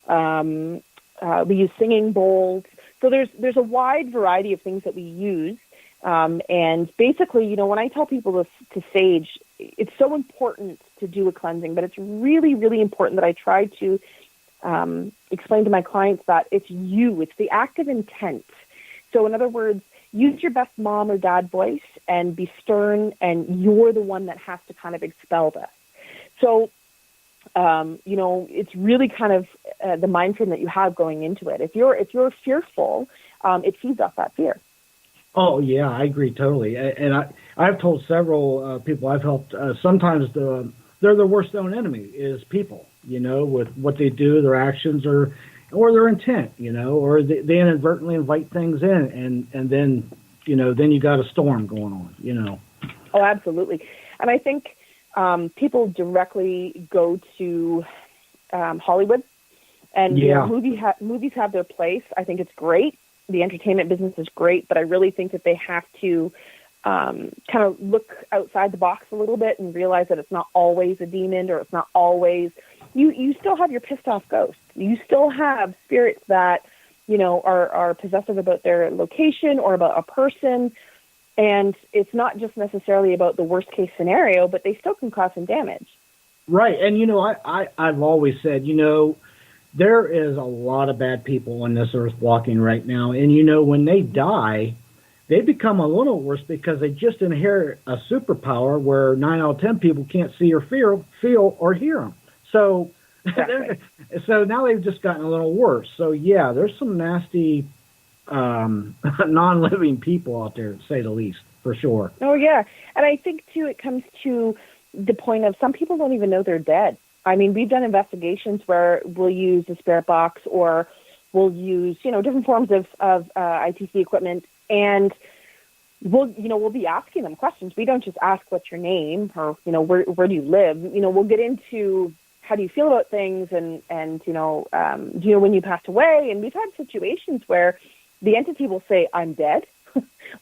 We use singing bowls. So there's a wide variety of things that we use. And basically, when I tell people to sage, it's so important to do a cleansing, but it's really, really important that I try to explain to my clients that it's the act of intent. So in other words, use your best mom or dad voice and be stern, and you're the one that has to kind of expel this. So, it's really kind of the mind frame that you have going into it. If you're fearful, it feeds off that fear. Oh yeah, I agree totally. And I've told several people I've helped. Sometimes they're the worst known enemy is people. With what they do, their actions, or their intent. Or they inadvertently invite things in, and then then you got a storm going on. Oh, absolutely. And I think people directly go to Hollywood, and movies have their place. I think it's great. The entertainment business is great, but I really think that they have to kind of look outside the box a little bit and realize that it's not always a demon, or it's not always you still have your pissed off ghosts. You still have spirits that are possessive about their location or about a person. And it's not just necessarily about the worst case scenario, but they still can cause some damage. Right. And, I've always said, there is a lot of bad people on this earth walking right now. And, when they die, they become a little worse because they just inherit a superpower where 9 out of 10 people can't see or feel or hear them. So, exactly. So now they've just gotten a little worse. So, yeah, there's some nasty non-living people out there, to say the least, for sure. Oh, yeah. And I think, too, it comes to the point of some people don't even know they're dead. I mean, we've done investigations where we'll use the spirit box, or we'll use, different forms of ITC equipment, and we'll be asking them questions. We don't just ask what's your name or, where do you live? We'll get into how do you feel about things, and do you know when you passed away? And we've had situations where the entity will say, I'm dead.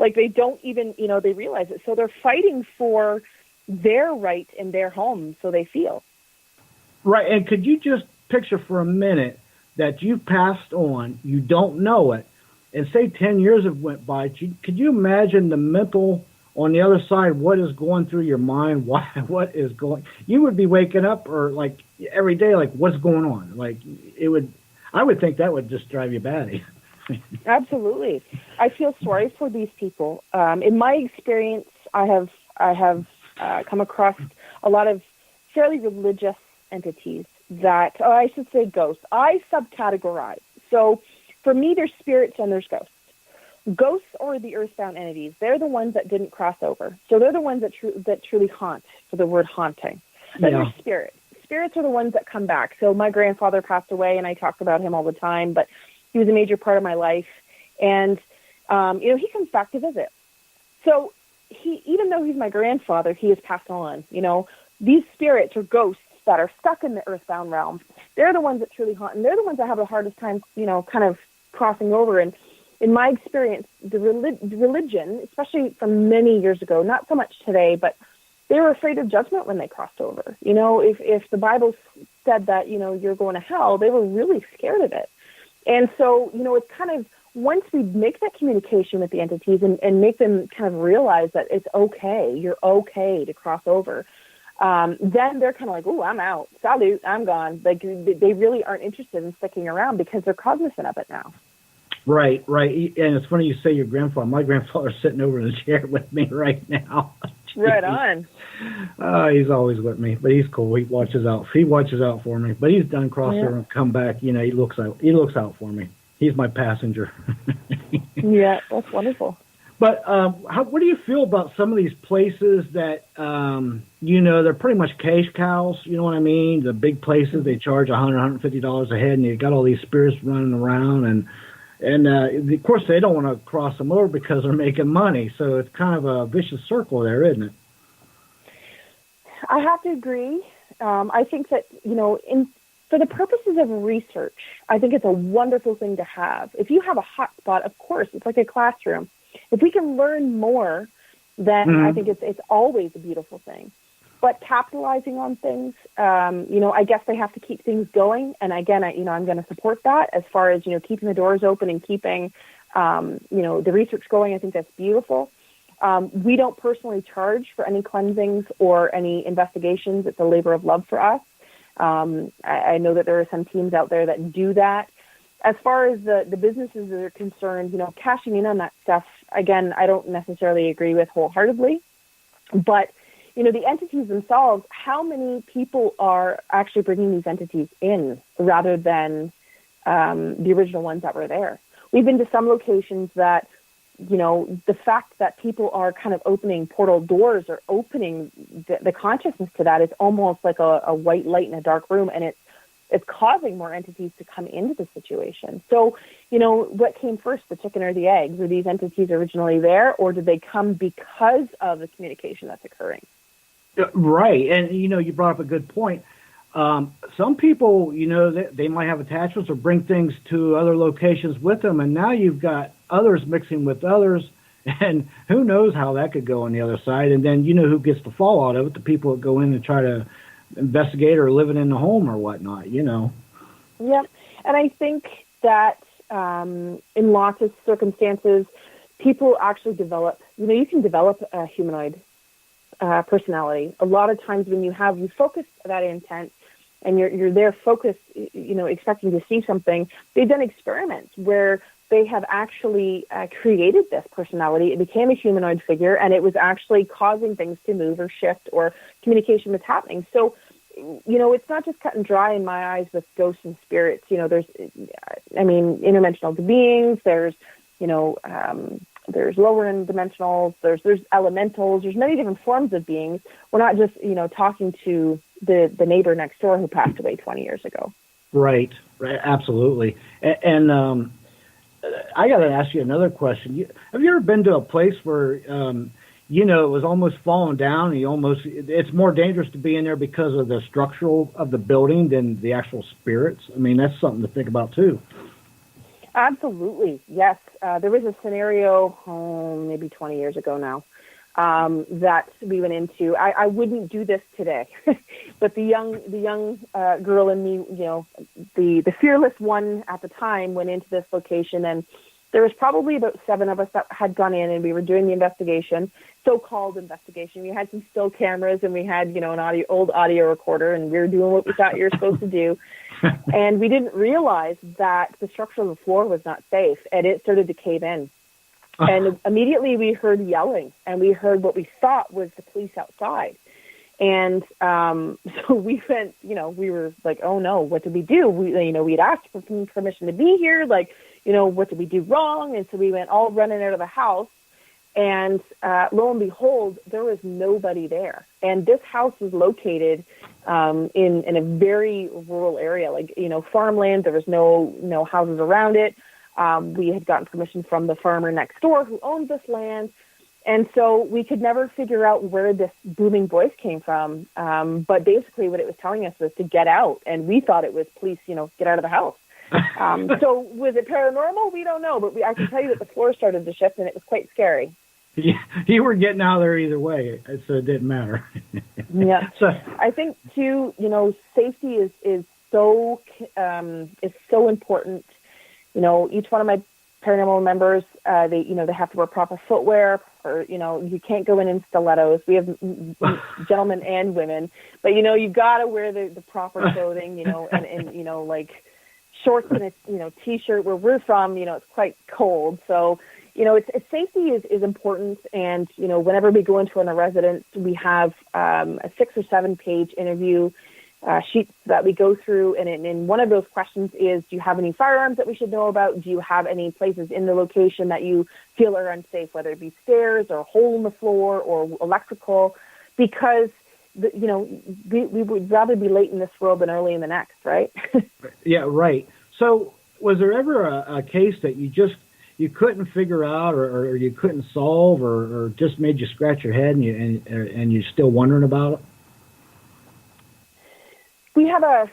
Like they don't even, they realize it. So they're fighting for their right in their home, so they feel. Right. And could you just picture for a minute that you passed on, you don't know it, and say 10 years have went by, could you imagine the mental on the other side, what is going through your mind? What is going, you would be waking up or like every day, like what's going on? Like I would think that would just drive you batty. Absolutely. I feel sorry for these people. In my experience, I have come across a lot of fairly religious entities that, I should say ghosts. I subcategorize. So for me, there's spirits and there's ghosts. Ghosts or the earthbound entities, they're the ones that didn't cross over. So they're the ones that truly haunt, for the word haunting. Then there's spirits. Spirits are the ones that come back. So my grandfather passed away, and I talk about him all the time, but he was a major part of my life. And, he comes back to visit. So even though he's my grandfather, he has passed on. These spirits or ghosts that are stuck in the earthbound realm, they're the ones that truly haunt, and they're the ones that have the hardest time, kind of crossing over. And in my experience, the religion, especially from many years ago, not so much today, but they were afraid of judgment when they crossed over. If the Bible said that, you're going to hell, they were really scared of it. And so, it's kind of, once we make that communication with the entities and make them kind of realize that it's okay, you're okay to cross over, then they're kind of like, oh, I'm out. Salute, I'm gone. Like, they really aren't interested in sticking around because they're cognizant of it now. Right. And it's funny you say your grandfather. My grandfather's sitting over in the chair with me right now. Right on. He's always with me, but he's cool. He watches out for me. But he's done crossover and come back. He looks out for me. He's my passenger. Yeah, that's wonderful. But what do you feel about some of these places that they're pretty much cash cows? You know what I mean? The big places, they charge $100, $150 a head, and you got all these spirits running around, and of course they don't want to cross them over because they're making money. So it's kind of a vicious circle there, isn't it? I have to agree. I think that for the purposes of research, I think it's a wonderful thing to have. If you have a hot spot, of course, it's like a classroom. If we can learn more, then I think it's always a beautiful thing. but capitalizing on things. I guess they have to keep things going. And again, I'm going to support that as far as, keeping the doors open and keeping, the research going. I think that's beautiful. We don't personally charge for any cleansings or any investigations. It's a labor of love for us. I know that there are some teams out there that do that. As far as the businesses that are concerned, cashing in on that stuff, again, I don't necessarily agree with wholeheartedly. But, the entities themselves, how many people are actually bringing these entities in rather than the original ones that were there? We've been to some locations that, the fact that people are kind of opening portal doors or opening the consciousness to that is almost like a white light in a dark room, and it's causing more entities to come into the situation. So, what came first, the chicken or the egg? Were these entities originally there, or did they come because of the communication that's occurring? Right. And, you brought up a good point. Some people, they might have attachments or bring things to other locations with them, and now you've got others mixing with others, and who knows how that could go on the other side. And then who gets the fallout of it, the people that go in and try to investigate or living in the home or whatnot, Yep. And I think that in lots of circumstances, people actually develop, you can develop a humanoid personality. A lot of times when you focus that intent and you're there focused, expecting to see something, they've done experiments where they have actually created this personality. It became a humanoid figure, and it was actually causing things to move or shift, or communication was happening. So, it's not just cut and dry in my eyes with ghosts and spirits. There's, interdimensional beings. There's, there's lower end dimensionals. There's elementals. There's many different forms of beings. We're not just, talking to the neighbor next door who passed away 20 years ago. Right. Absolutely. And I got to ask you another question. Have you ever been to a place where, it was almost falling down? It's more dangerous to be in there because of the structural of the building than the actual spirits. I mean, that's something to think about too. Absolutely. Yes. There was a scenario, maybe 20 years ago now, that we went into. I wouldn't do this today, but the young girl in me, the fearless one at the time, went into this location, and there was probably about 7 of us that had gone in, and we were doing the investigation, so-called investigation. We had some still cameras, and we had, an old audio recorder, and we were doing what we thought you were supposed to do. And we didn't realize that the structure of the floor was not safe, and it started to cave in. And immediately we heard yelling, and we heard what we thought was the police outside. And so we went, we were like, oh no, what did we do? We'd asked for permission to be here. Like, what did we do wrong? And so we went all running out of the house. And lo and behold, there was nobody there. And this house was located in a very rural area, like, farmland. There was no houses around it. We had gotten permission from the farmer next door who owned this land. And so we could never figure out where this booming voice came from. But basically what it was telling us was to get out. And we thought it was police, get out of the house. So was it paranormal? We don't know. But I can tell you that the floor started to shift, and it was quite scary. Yeah, you were getting out of there either way, so it didn't matter. Yeah. So I think too, safety is so important. Each one of my paranormal members, they have to wear proper footwear, or you can't go in stilettos. We have gentlemen and women, but you got to wear the proper clothing, and like shorts and a t-shirt. Where we're from, it's quite cold, so. It's safety is important, and whenever we go into a residence, we have a 6 or 7 page interview sheets that we go through, and one of those questions is: do you have any firearms that we should know about? Do you have any places in the location that you feel are unsafe, whether it be stairs or a hole in the floor or electrical? Because we would rather be late in this world than early in the next, right? Yeah, right. So, was there ever a case that you couldn't figure out, or you couldn't solve, or just made you scratch your head, and you're still wondering about it? We have a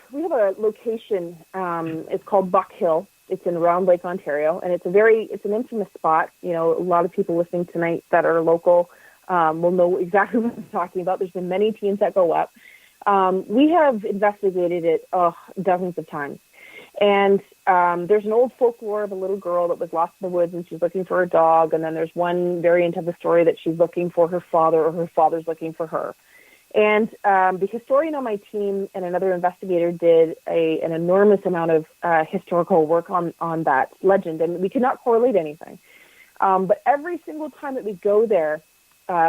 location. It's called Buck Hill. It's in Round Lake, Ontario, and it's an infamous spot. A lot of people listening tonight that are local will know exactly what I'm talking about. There's been many teams that go up. We have investigated it dozens of times. And there's an old folklore of a little girl that was lost in the woods and she's looking for her dog. And then there's one variant of the story that she's looking for her father or her father's looking for her. And the historian on my team and another investigator did an enormous amount of historical work on that legend, and we could not correlate anything. But every single time that we go there,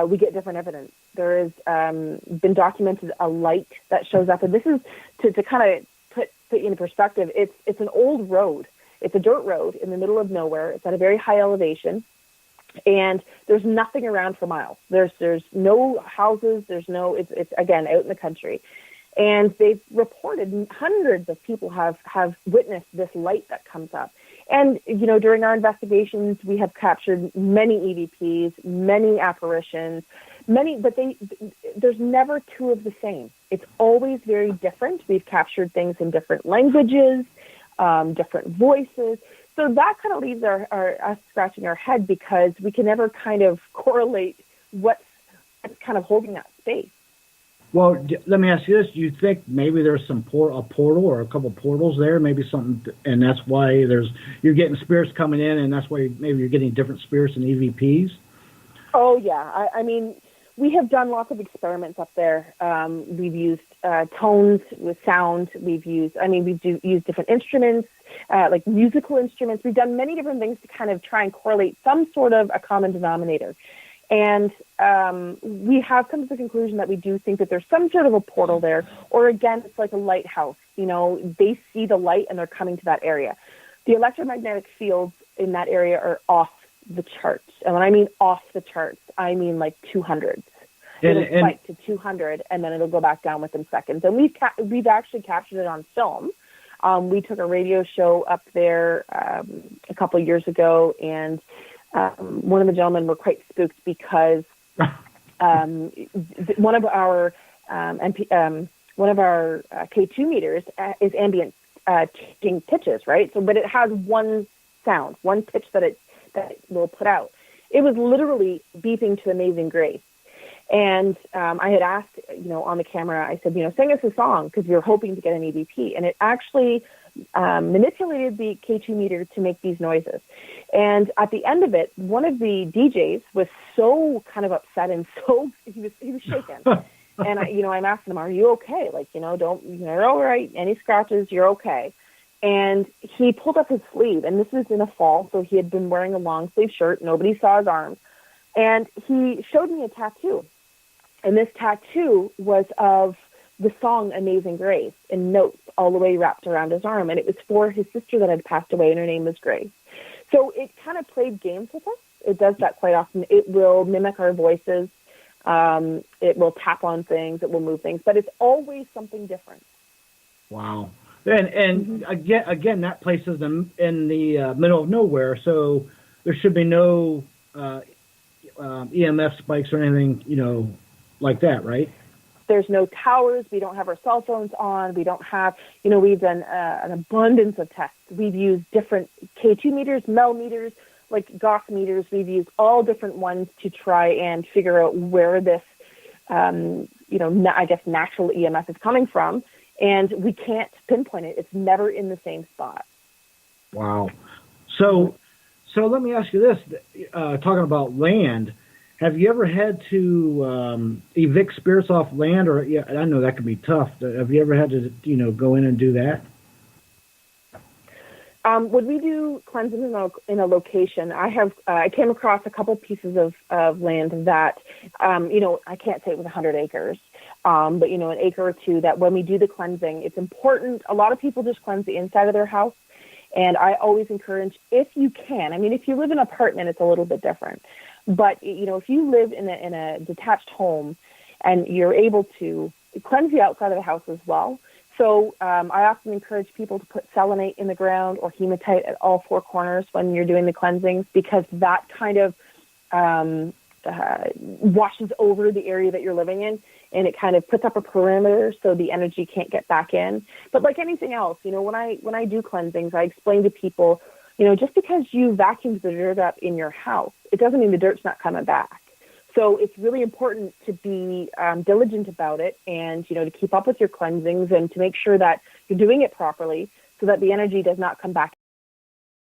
we get different evidence. There has been documented a light that shows up, and this is to kind of put you in perspective. It's an old road. It's a dirt road in the middle of nowhere. It's at a very high elevation. And there's nothing around for miles. There's no houses. It's again out in the country, and they've reported hundreds of people have witnessed this light that comes up. And during our investigations, we have captured many EVPs, many apparitions, but there's never two of the same. It's always very different. We've captured things in different languages, different voices. So that kind of leaves us scratching our head because we can never kind of correlate what's kind of holding that space. Well, let me ask you this. Do you think maybe there's a portal or a couple portals there, maybe something, and that's why you're getting spirits coming in, and that's why maybe you're getting different spirits and EVPs? Oh, yeah. I mean, we have done lots of experiments up there. We've used tones with sound. We've used different instruments, like musical instruments. We've done many different things to kind of try and correlate some sort of a common denominator. And we have come to the conclusion that we do think that there's some sort of a portal there, or again, it's like a lighthouse. They see the light and they're coming to that area. The electromagnetic fields in that area are off the charts. And when I mean off the charts, I mean like 200s. It'll spike to 200, and then it'll go back down within seconds. And we've actually captured it on film. We took a radio show up there a couple of years ago, and one of the gentlemen were quite spooked because one of our K2 meters is ambient changing pitches, right? So, but it has one sound, one pitch that it will put out. It was literally beeping to Amazing Grace. And I had asked, on the camera, I said, sing us a song because we were hoping to get an EVP. And it actually manipulated the K2 meter to make these noises. And at the end of it, one of the DJs was so kind of upset and he was shaken. And I'm asking him, "Are you okay? Like, you're all right. Any scratches, you're okay." And he pulled up his sleeve, and this was in the fall, so he had been wearing a long sleeve shirt. Nobody saw his arms. And he showed me a tattoo. And this tattoo was of the song Amazing Grace in notes all the way wrapped around his arm. And it was for his sister that had passed away, and her name was Grace. So it kind of played games with us. It does that quite often. It will mimic our voices. It will tap on things. It will move things. But it's always something different. Wow. And again, that place is in the middle of nowhere, so there should be no EMF spikes or anything, like that, right? There's no towers. We don't have our cell phones on. We don't have, we've done an abundance of tests. We've used different K2 meters, Mel meters, like Goss meters. We've used all different ones to try and figure out where this, I guess, natural EMF is coming from. And we can't pinpoint it. It's never in the same spot. Wow. So let me ask you this, talking about land, have you ever had to evict spirits off land? Or I know that can be tough. Have you ever had to, go in and do that? When we do cleansing in a location, I came across a couple pieces of land that, I can't say it was 100 acres, but, an acre or two, that when we do the cleansing, it's important. A lot of people just cleanse the inside of their house. And I always encourage, if you can, if you live in an apartment, it's a little bit different. But, if you live in a detached home and you're able to cleanse the outside of the house as well. So I often encourage people to put selenite in the ground or hematite at all four corners when you're doing the cleansings, because that kind of washes over the area that you're living in, and it kind of puts up a perimeter so the energy can't get back in. But like anything else, when I do cleansings, I explain to people, just because you vacuumed the dirt up in your house, it doesn't mean the dirt's not coming back. So it's really important to be diligent about it, and to keep up with your cleansings and to make sure that you're doing it properly, so that the energy does not come back